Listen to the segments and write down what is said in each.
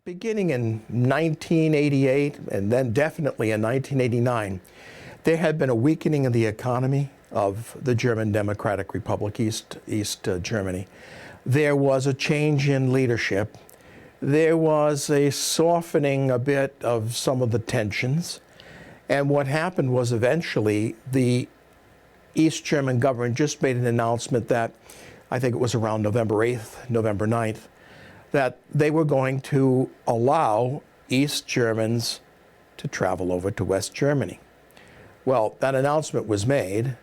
Beginning in 1988 and then definitely in 1989, there had been a weakening of the economy of the German Democratic Republic, East Germany. There was a change in leadership. There was a softening a bit of some of the tensions. And what happened was eventually the East German government just made an announcement that, I think it was around November 8th, November 9th, that they were going to allow East Germans to travel over to West Germany. Well, that announcement was made.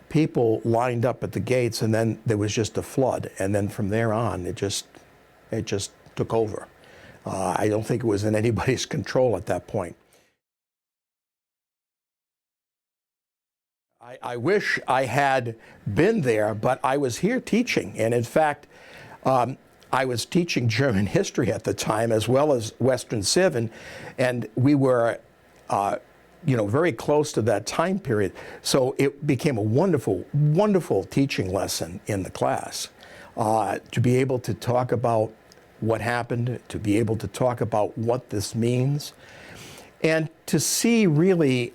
People lined up at the gates, and then there was just a flood. And then from there on, it just took over. I don't think it was in anybody's control at that point. I wish I had been there, but I was here teaching. And in fact, I was teaching German history at the time as well as Western Civ, and we were very close to that time period. So it became a wonderful, wonderful teaching lesson in the class to be able to talk about what happened, to be able to talk about what this means, and to see really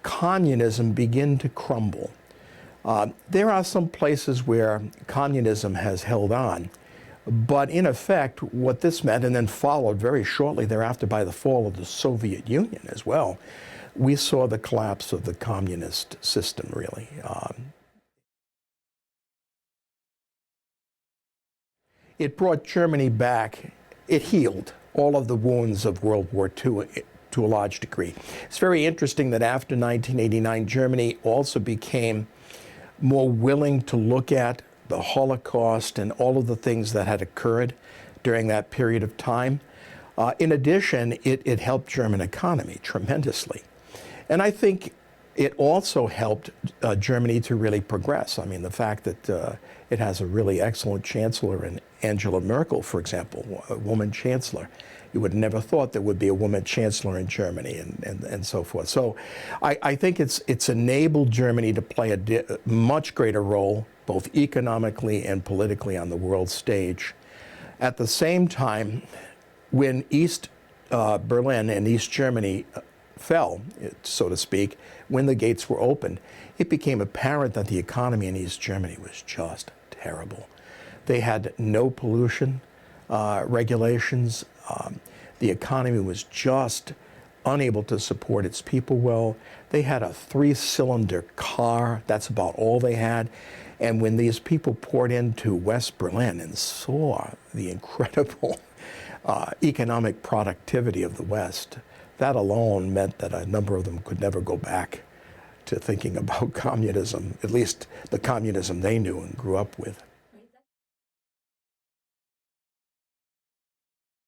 communism begin to crumble. There are some places where communism has held on, but in effect, what this meant, and then followed very shortly thereafter by the fall of the Soviet Union as well, we saw the collapse of the communist system, really. It brought Germany back. It healed all of the wounds of World War II to a large degree. It's very interesting that after 1989, Germany also became more willing to look at the Holocaust and all of the things that had occurred during that period of time. In addition, it helped German economy tremendously. And I think it also helped Germany to really progress. I mean, the fact that it has a really excellent chancellor in Angela Merkel, for example, a woman chancellor. You would have never thought there would be a woman chancellor in Germany and so forth. So I think it's enabled Germany to play a much greater role, both economically and politically, on the world stage. At the same time, when East Berlin and East Germany fell, so to speak, when the gates were opened, it became apparent that the economy in East Germany was just terrible. They had no pollution regulations. The economy was just unable to support its people well. They had a 3-cylinder car. That's about all they had. And when these people poured into West Berlin and saw the incredible economic productivity of the West, that alone meant that a number of them could never go back to thinking about communism, at least the communism they knew and grew up with.